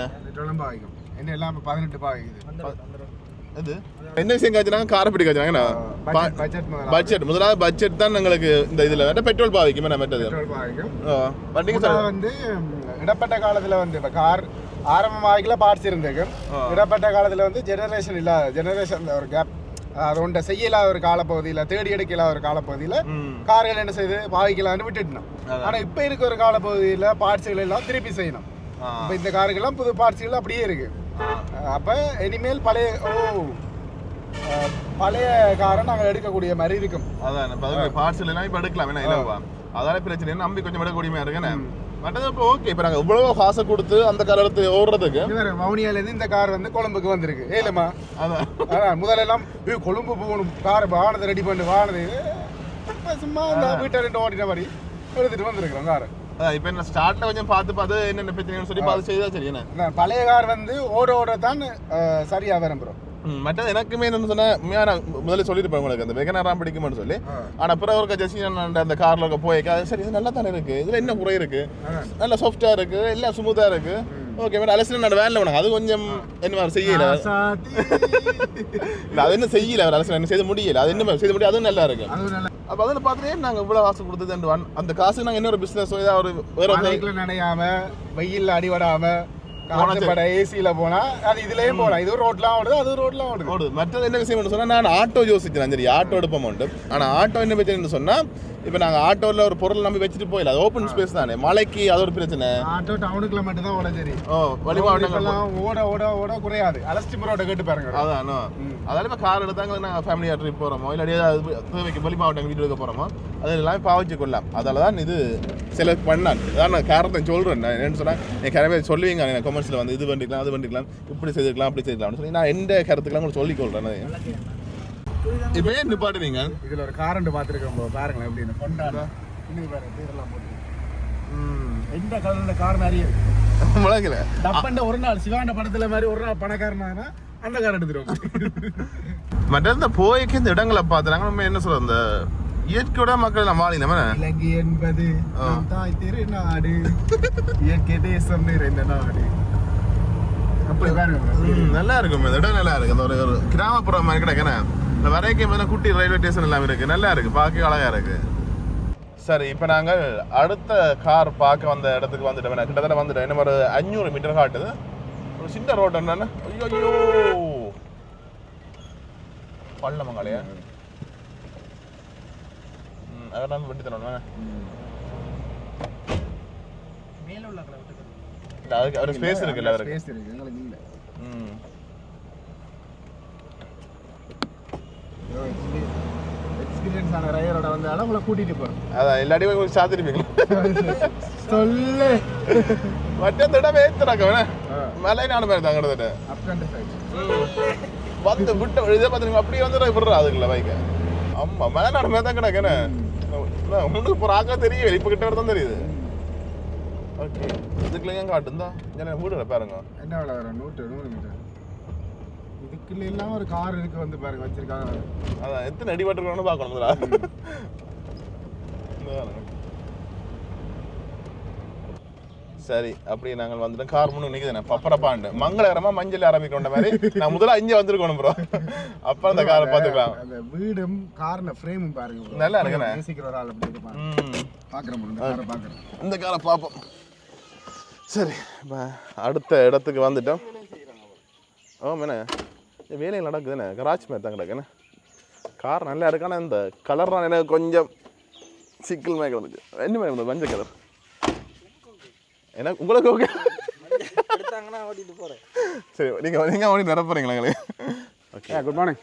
என்ன எல்லாம் 18 பாவிக்குது அது என்ன விஷயம் காய்ச்சினாங்க காரை பிடி காய்ச்சினாங்க பட்ஜெட் முதலாவது பட்ஜெட் தான் எங்களுக்கு இந்த இதில் பெட்ரோல் பாவிக்கும் மெட்டது வண்டிக்கு வந்து இடப்பட்ட காலத்தில் வந்து இப்போ கார் ஆரம்பமாகில பார்ட்ஸ் இருந்தது இடப்பட்ட காலத்தில் வந்து ஜெனரேஷன் இல்லாத ஜெனரேஷன் ஒரு கேப் அது ஒன்றை செய்யலாத ஒரு காலப்பகுதியில் தேடி எடுக்கலாத ஒரு காலப்பகுதியில் கார்கள் என்ன செய்து பாவிக்கலான்னு விட்டுட்டோம். ஆனால் இப்போ இருக்க ஒரு காலப்பகுதியில் பார்ட்ஸுகள் எல்லாம் திருப்பி செய்யணும். இப்போ இந்த காருக்கெல்லாம் புது பார்ட்ஸுகள் அப்படியே இருக்கு. அப்போ இனிமேல் பழைய காரை நாங்கள் எடுக்கக்கூடிய மாதிரி இருக்கும். அதான் பார்ட்ஸில் எல்லாம் இப்போ எடுக்கலாம். இல்லைவா அதான பிரச்சனை நம்பி கொஞ்சம் எடுக்கக்கூடியமா இருக்குன்னு மற்றது. இப்போ ஓகே, இப்போ நாங்கள் இவ்வளோ காசை கொடுத்து அந்த கார் எடுத்து ஓடுறதுக்கு வவுனியாலேருந்து இந்த கார் வந்து கொழும்புக்கு வந்திருக்கு. ஏலம்மா அதான் முதலெல்லாம் கொழும்பு போகணும், காரை வாகனத்தை ரெடி பண்ணி வாகனது சும்மா இந்த வீட்டை ரெண்டு ஓட்டின மாதிரி எடுத்துட்டு வந்திருக்கிறோம் காரை. இப்போ என்ன ஸ்டார்ட்ல கொஞ்சம் பார்த்து என்னென்ன பிரச்சனைன்னு சொல்லி பார்த்து செய்தா சரி. என்ன பழைய கார் வந்து ஓட தான் சரியா வரும் ப்ரோ. மற்றது எனக்குமே என்ன சொன்னா முதல்ல சொல்லியிருப்பேன் உங்களுக்கு அந்த வெகனாராம் பிடிக்கும்னு சொல்லி. ஆனா அப்புறம் ஒரு ஜெசின் அந்த கார்ல போயிருக்கேன். அது சரி, இது நல்லா தானே இருக்கு, இதுல என்ன குறை இருக்கு, நல்லா சாஃப்டா இருக்கு, எல்லாம் ஸ்மூத்தா இருக்கு. ஓகே மேடம், அலசி நான் வேலை வேணும். அது கொஞ்சம் என்ன செய்யல, அது என்ன செய்யல, அவர் அலசி என்ன செய்ய முடியல, அது என்ன செய்ய முடியும், அதுவும் நல்லா இருக்கு. அப்ப அதில் பார்த்துட்டே நாங்கள் இவ்வளோ காசு கொடுத்தது அந்த காசு நாங்கள் இன்னொரு பிஸ்னஸ் ஏதாவது ஒரு வேற நனையாம வெயில் அடிபடாம காற்றப்பட ஏசியில போனா அது இதுலயே போலாம். இது ரோட்லாம் ஓடுது, அது ரோட்லாம் ஓடுது. மற்றது என்ன விஷயம் சொன்னா, நான் ஆட்டோ யோசிக்கிறேன். சரி, ஆட்டோ எடுப்போம் உண்டு. ஆனா ஆட்டோ என்ன பிரச்சனைன்னு சொன்னா, இப்போ நாங்கள் ஆட்டோவில் ஒரு பொருள் நம்பி வச்சுட்டு போயிடல. அது ஓப்பன் ஸ்பேஸ் தானே, மலைக்கு அது ஒரு பிரச்சனை. ஆட்டோ டவுனுக்குள்ள மட்டும் தான் ஓட சரி. வழி மாவட்டங்கள்லாம் ஓட குறையாது. அலஸ்டி ரோட்டை கேட்டு பாருங்க. அதானோ, அதால இப்போ கார் எடுத்தாங்க நாங்கள் ஃபேமிலியாக ட்ரிப் போகிறோமோ இல்லை தேவைக்கு வழி மாவட்டங்கள் வீட்டு எடுக்க போகிறோமோ அது எல்லாமே பாவிச்சு கொள்ளலாம். அதால தான் இது செலக்ட் பண்ணான். அதான் நான் காரணத்தை சொல்கிறேன். நான் என்னென்னு சொன்னால் என் கரவே சொல்லுவீங்க எனக்கு கமெண்ட்ஸில் வந்து இது பண்ணிக்கலாம் அது பண்ணிக்கலாம், இப்படி செய்திருக்கலாம் அப்படி செய்திருக்கலாம்னு சொல்லி நான் எந்த கருத்துக்கெல்லாம் உங்களுக்கு சொல்லிக்கொள்கிறேன். இப்போ ஏன் நிப்பாட்டுறீங்க? இதில் ஒரு காரண்ட் பார்த்துருக்கோம் பாருங்களேன், எப்படி கொண்டாட இன்னும் வேறு பேரெல்லாம் போட்டு எந்த கலர் இந்த கார் நிறைய முழங்கல. டப்பண்ட ஒரு நாள் சிவாண்ட படத்தில் மாதிரி ஒரு நாள் பணக்காரனா அந்த கார் எடுத்துருவோம். மற்ற இந்த போய்க்கு இந்த இடங்களை பார்த்துறாங்க. நம்ம என்ன சொல்றது, இந்த இயற்கையோட மக்கள் நம்ம வாழினோம். இலங்கை என்பது தாய் திருநாடு, இயற்கை தேசம் நிறைந்த நாடு. அப்படி பாருங்க, நல்லா இருக்கும் இந்த இடம், நல்லா இருக்கு. அந்த ஒரு கிராமப்புறம் மாதிரி கிடக்கேன். இந்த வரைக்கும் குட்டி ரயில்வே ஸ்டேஷன் எல்லாம் இருக்கு, நல்லா இருக்கு, பார்க்க அழகா இருக்கு. சரி, இப்போ நாங்கள் அடுத்த கார் பார்க்க வந்த இடத்துக்கு வந்துட்டோம். கிட்டத்தட்ட வந்துட்டோம். என்ன ஒரு 500 மீட்டர் காட்டுது. ஒரு சின்ன ரோடு என்னன்னு, ஐயோ பள்ளமங்காலையா, அதெல்லாம் வெட்டி தரணும். அதுக்கு ஒரு ஸ்பேஸ் இருக்குல்ல, அவருக்கு எக்ஸ்பீரியன்ஸ் ஆன ரைடரோட வந்தாலும் உங்களை கூட்டிட்டு போறோம். அதான் எல்லாத்தையும் உங்களுக்கு சாத்திருப்பீங்க சொல்லு. மற்ற திடம் ஏத்துறாக்க மலை நாடு மாதிரி தான் கிட்டத்தட்ட வந்து விட்ட இதை பார்த்துருங்க. அப்படியே வந்து விடுறா அதுக்குள்ள பைக்க. ஆமா, மலை நாடு மாதிரி தான் கிடக்குன்னு உங்களுக்கு இப்போ ஆக்கா தெரியும், இப்போ கிட்ட தான் தெரியுது. ஓகே, இதுக்குள்ள ஏன் காட்டுந்தா வீடு பாருங்க. என்ன வேலை வரும், 100 மீட்டர் இதுக்குள்ள எல்லாம் ஒரு கார் இருக்கு வந்து பாருங்க வச்சிருக்காங்க. அதான் எத்தனை அடி பட்டுருக்கணும்னு பார்க்கணும். சரி, அப்படி நாங்கள் வந்துட்டோம். கார் முன்னு நிற்குது பப்பரப்பாண்டு மங்களகரமா மஞ்சள் ஆரம்பிக்கிற மாதிரி நான் முதல்ல இங்கே வந்திருக்கணும் ப்ரோ. அப்புறம் அந்த காரை பார்த்துக்கலாம். அந்த வீடும் கார்ல ஃப்ரேமும் பாருங்க, நல்லா இருக்குண்ணே. இந்த காரை பார்ப்போம். சரி, இப்போ அடுத்த இடத்துக்கு வந்துட்டோம். என்ன வேலையில் நடக்குதுண்ணே, கராச்சி மாதிரி தான் கிடக்குண்ணே. கார் நல்லா இருக்கானா, இந்த கலர்லாம் எனக்கு கொஞ்சம் சிக்கல் மாதிரி கிடந்துச்சு. என்ன மாதிரி இருந்தது, மஞ்சள் கலர். எனக்கு உங்களுக்கு ஓகே, சரி நீங்கள் ஓடி வர போகிறீங்களா எங்களுக்கு? Okay, good morning.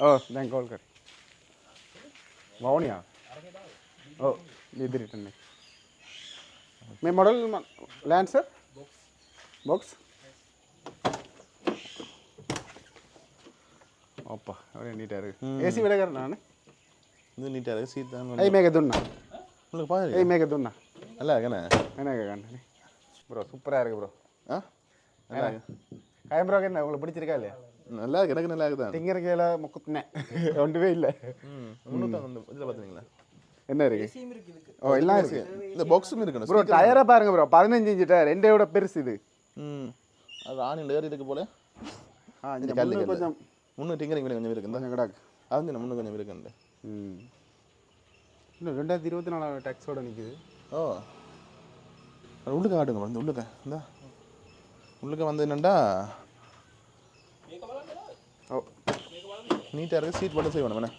Oh thank கோல்கர் வாவனியா. ஓ இது ரிட்டன் மே மாடல் லான்சர் பாக்ஸ். அப்பா அப்படியே நீட்டாக இருக்குது. ஏசி விடக்கார நான் இது நீட்டாக இருக்குது. சீட் தான் ஐ மேக துண்ணா உங்களுக்கு பாரு. ஐ மேக துண்ணா நல்லா இருக்கண்ணே. என்ன கேட்காண்ணே ப்ரோ, சூப்பராக இருக்குது ப்ரோ. நல்லா இருக்கு. காயம் ப்ரோ, என்ன உங்களுக்கு பிடிச்சிருக்கா இல்லையா? நல்லா இருக்கு, எனக்கு நல்லா இருக்குதான். திங்கிற கீழே முக்குத்துனேன் ஒன்றுமே இல்லை. இதில் பார்த்துங்களா என்ன இருக்கு? ஓ எல்லாம் இருக்கு. இந்த பாக்ஸும் இருக்கணும் ப்ரோ. டயரை பாருங்க ப்ரோ, 15 இன்ச்சு டயர், ரெண்டை விட பெருசு இது. அது ஆணியில் ஏறி இருக்கு போல. இந்த கல்லு கொஞ்சம் முன்னே டிங்கரிங் வேலை கொஞ்சம் இருக்குது, கொஞ்சம் கிடாக்கு. அது முன்னே கொஞ்சம் இருக்குண்டு. இன்னும் 2024 டேக்ஸோட நிற்குது. ஓ உள்ளுக்க காட்டுங்க, வந்து உள்ளுக்க இந்த உள்ளுக்க வந்து என்னண்டா. ஓ நீட்டாக இருக்குது. சீட் மட்டும் செய்யணும் என்ன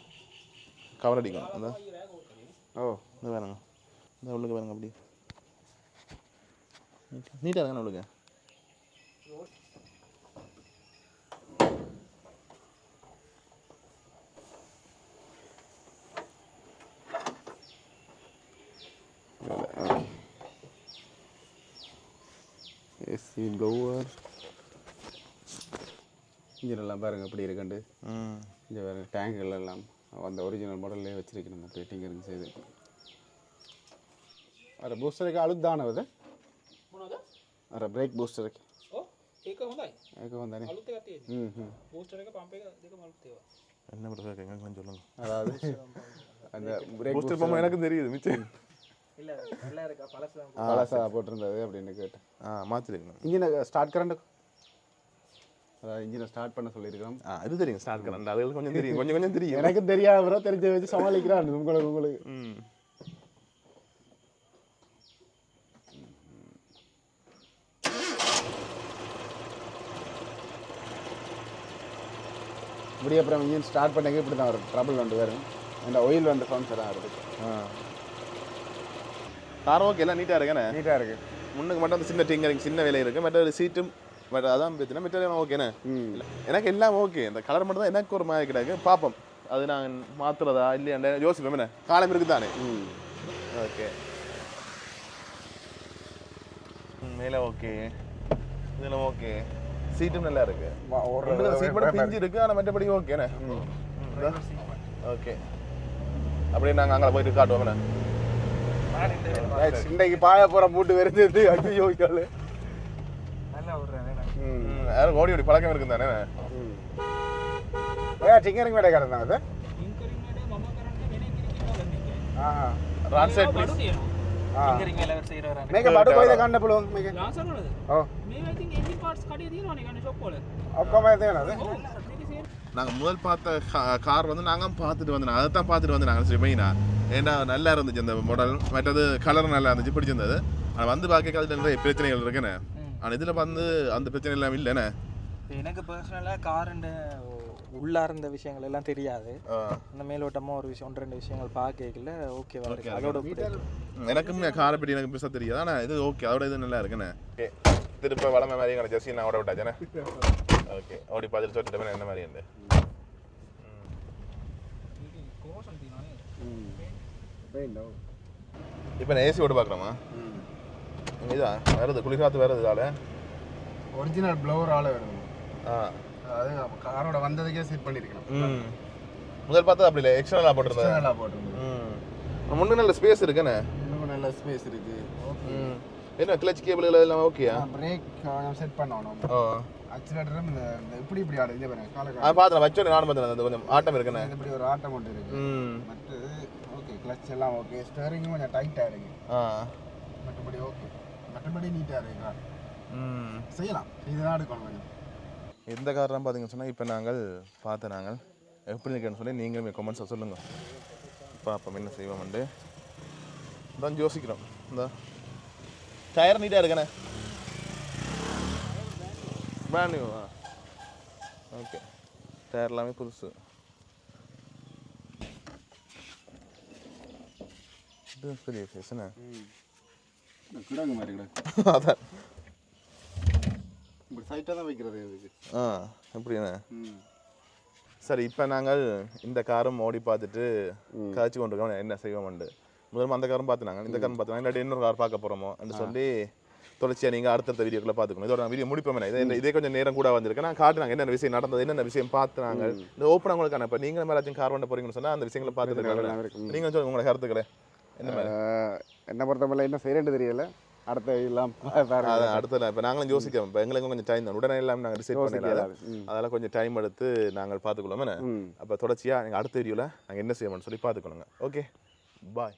கவர் அடிக்கணும். அந்த இது வேணுங்க, இந்த உள்ளுக்கு வேணுங்க. அப்படி நீட்டாக இருக்கானே உள்ளுக்கு. ஏசி ப்ளோவர் இன்ஜினெல்லாம் பாருங்கள் எப்படி இருக்குண்டு. இங்கே வேறு டேங்குகள் எல்லாம் அந்த ஒரிஜினல் மாடல்லே வச்சுருக்கணும். அப்படியே டிங்கரிங் செய்து अरे बूस्टर එක අලුත් දානවද? මොනවද? අර බ්‍රේක් බූස්ටර් එක. ඔව් ඒක හොඳයි. ඒක හොඳනේ. අලුත් එකක් තියෙනවා. බූස්ටර් එක පම්ප් එක දෙකම අලුත් ඒවා. என்ன பண்ணுறது எங்கே கொஞ்சம் சொல்லுங்க. அதாவது அந்த பிரேக் பூஸ்டர் பம்பு எனக்கும் தெரியுது மிச்சம். இல்ல நல்லா இருக்கா பழசு பழசா போட்டிருந்தது அப்படின்னு கேட்டேன். மாற்றிருக்கணும். இன்ஜினை ஸ்டார்ட் கரண்ட் அதாவது இன்ஜினை ஸ்டார்ட் பண்ண சொல்லியிருக்கிறோம். அது தெரியும் ஸ்டார்ட் கரண்ட். அது கொஞ்சம் தெரியும், கொஞ்சம் கொஞ்சம் தெரியும். எனக்கும் தெரியாத ப்ரோ, தெரிஞ்ச வச்சு சமாளிக்கிறான் உங்களுக்கு. இப்படி அப்புறம் இன்ஜின் ஸ்டார்ட் பண்ணங்க இப்படி தான் வரும். ட்ரபிள் வந்து வரும். அந்த ஆயில் வந்து சவுண்ட்ஸ் எல்லாம் வருது. கார் ஓகே எல்லாம் நீட்டாக இருக்கேண்ணே. நீட்டாக இருக்குது. முன்னுக்கு மட்டும் அந்த சின்ன டிங்கரிங் சின்ன வேலை இருக்குது. மற்ற சீட்டும் பட் அதான் பிரச்சனை. மற்ற ஓகேண்ணே. எனக்கு எல்லாம் ஓகே. இந்த கலர் மட்டும் தான் எனக்கு ஒரு மாதிரி கிடையாது. பார்ப்போம் அது நான் மாற்றுறதா இல்லையாண்ட யோசிப்போம். என்ன காலம் இருக்குது தானே. ஓகே மேலே ஓகே, இதில் ஓகே, சீட்டும் நல்லா இருக்கு. சீட் மட்டும் பிஞ்சு இருக்கு, ஆனால் மற்றபடி ஓகேண்ணே. ஓகே அப்படியே நாங்கள் அங்கே போயிட்டு காட்டுவோம்ண்ணே. இன்றைக்கு பாய போகிற மூட்டு வருது. ஐயோ நல்லா விடுறேன். யாரும் ஓடி ஓடி பழக்கம் இருக்கு தானே. ටිකරින් වැඩ කරනවද? ටින්කරින් වැඩ මම කරන්නේ වෙන කෙනෙක්ව ගන්න එක. ராட் சைட் බඩු ப்ளீஸ். තියෙනවා. ටින්කරින් වල செய்றවරන්නේ. මේක බඩු කොයිද ගන්න පුළුවන් මේක? ලාසර් වලද? ඔව්. මේවා ඉතින් එන්ජින් පාර්ට්ස් කඩේ තියෙනවනේ ගන්න ෂොප් වල. ඔක්කොම තියෙනවද? ඔව්. මේක සේල්. நாங்கள் முதல் பார்த்த கார் வந்து நாங்கள் பார்த்துட்டு வந்தோம். அதை தான் பார்த்துட்டு வந்து நாங்கள் சரி மெயினாக ஏன்னா நல்லா இருந்துச்சு அந்த மாடல். மற்றது கலர் நல்லா இருந்துச்சு, பிடிச்சிருந்தது. ஆனால் வந்து பார்க்க அதில் நிறைய பிரச்சனைகள் இருக்குண்ணே. ஆனால் இதில் வந்து அந்த பிரச்சனை எல்லாம் இல்லைண்ணே. எனக்கு பர்சனலாக காருண்ட உள்ளார இருந்த விஷயங்கள் எல்லாம் தெரியாது. அந்த மேலோட்டமாக ஒரு விஷயம் 1-2 விஷயங்கள் பார்க்கல. ஓகே அதோட எனக்கும் காரை பற்றி எனக்கு பெருசாக தெரியாது. ஆனால் இது ஓகே, அதோட இது நல்லா இருக்குண்ணே. ஓகே திருப்ப வளமை மாதிரி எங்களை ஜெர்சி நான் ஓட விட்டாச்சேண்ணே. ஓகே ஓடி பார்த்துட்டு சொல்லிட்டு என்ன மாதிரி இருந்து කෝෂන් තියෙනවනේ. இப்போ நான் ஏசி ஓட பார்க்குறோமா? இதான் வருது குளிர்காத்து வருது இதால். ஒரிஜினல் ப்ளோவர் ஆள வருது. அது காரோட வந்ததுக்கே செட் பண்ணியிருக்கணும். முதல் பார்த்தா அப்படி இல்லை, எக்ஸ்ட்ரா போட்டிருந்தேன். நல்லா போட்டிருந்தது. முன்னே நல்ல ஸ்பேஸ் இருக்குண்ணே. இன்னும் நல்ல ஸ்பேஸ் இருக்கு. என்ன கிளச் கேபிள் எல்லாம் ஓகேயா? பிரேக் செட் பண்ணணும். ஆக்சிலேட்டரும் இந்த இப்படி இப்படி ஆடுது. இதே பாருங்க கால அது பார்த்தேன், வச்சோன்னே நானும் பார்த்தேன். அந்த கொஞ்சம் ஆட்டம் இருக்குண்ணே. இப்படி ஒரு ஆட்டம் ஒன்று இருக்கு. மற்றது ஓகே, கிளச் எல்லாம் ஓகே, ஸ்டேரிங்கும் கொஞ்சம் டைட்டாக இருக்கு. மற்றபடி ஓகே, மற்றபடி நீட்டாக இருக்கு கார். செய்யலாம், இதுதான் எடுக்கணும் கொஞ்சம். எந்த காரணம் பார்த்தீங்கன்னு சொன்னால் இப்போ நாங்கள் பார்த்து நாங்கள் எப்படி இருக்குன்னு சொல்லி நீங்களும் கமெண்ட்ஸை சொல்லுங்கள். பார்ப்போம் என்ன செய்வோம்ண்டு தான் யோசிக்கிறோம். இந்த டயர் நீட்டாக இருக்கண்ணே. பிராண்ட் நியூவா? ஓகே டயர் எல்லாமே புதுசு. இது பெரிய ஃபேஸ்ண்ணே. கிடங்கு மாதிரி கிடக்கு. அதான் இப்படி சைட்டாக தான் வைக்கிறது இதுக்கு. எப்படிண்ணே? சரி இப்போ நாங்கள் இந்த காரும் ஓடி பார்த்துட்டு காய்ச்சி கொண்டு இருக்கோம் என்ன செய்வோம்ண்டு. முதல்ல அந்த காரும் பார்த்துனாங்க, இந்த காரும் பார்த்துனாங்க. இல்லாட்டி இன்னொரு கார் பார்க்க போகிறோமோ என்று சொல்லி தொடர்ச்சியாக நீங்கள் அடுத்தடுத்த வீடியோக்குள்ளே பார்த்துக்கணும். இதோட வீடியோ முடிப்போமே. இதே கொஞ்சம் நேரம் கூட வந்திருக்கு. நான் காட்டுனாங்க என்னென்ன விஷயம் நடந்தது, என்னென்ன விஷயம் பார்த்துனாங்க. இந்த ஓப்பன் உங்களுக்கான இப்போ நீங்கள் மேலாச்சும் கார் வண்ட போகிறீங்கன்னு சொன்னால் அந்த விஷயங்களை பார்த்துட்டு நீங்கள் சொல்லுங்கள் உங்களை கருத்துக்களை. என்ன பொறுத்தவரை என்ன செய்யறது தெரியல. அடுத்த எல்லாம் அடுத்த இப்போ நாங்களும் யோசிக்கிறோம். இப்போ எங்களுக்கும் கொஞ்சம் டைம் தான், உடனே எல்லாம் நாங்கள் ரிசீவ் பண்ணிடலாம். அதெல்லாம் கொஞ்சம் டைம் எடுத்து நாங்கள் பார்த்துக்கொள்ளும். அப்போ தொடர்ச்சியாக நீங்கள் அடுத்த வீடியோவில் நாங்கள் என்ன செய்யணும்னு சொல்லி பார்த்துக்கொள்ளுங்க. ஓகே பாய்.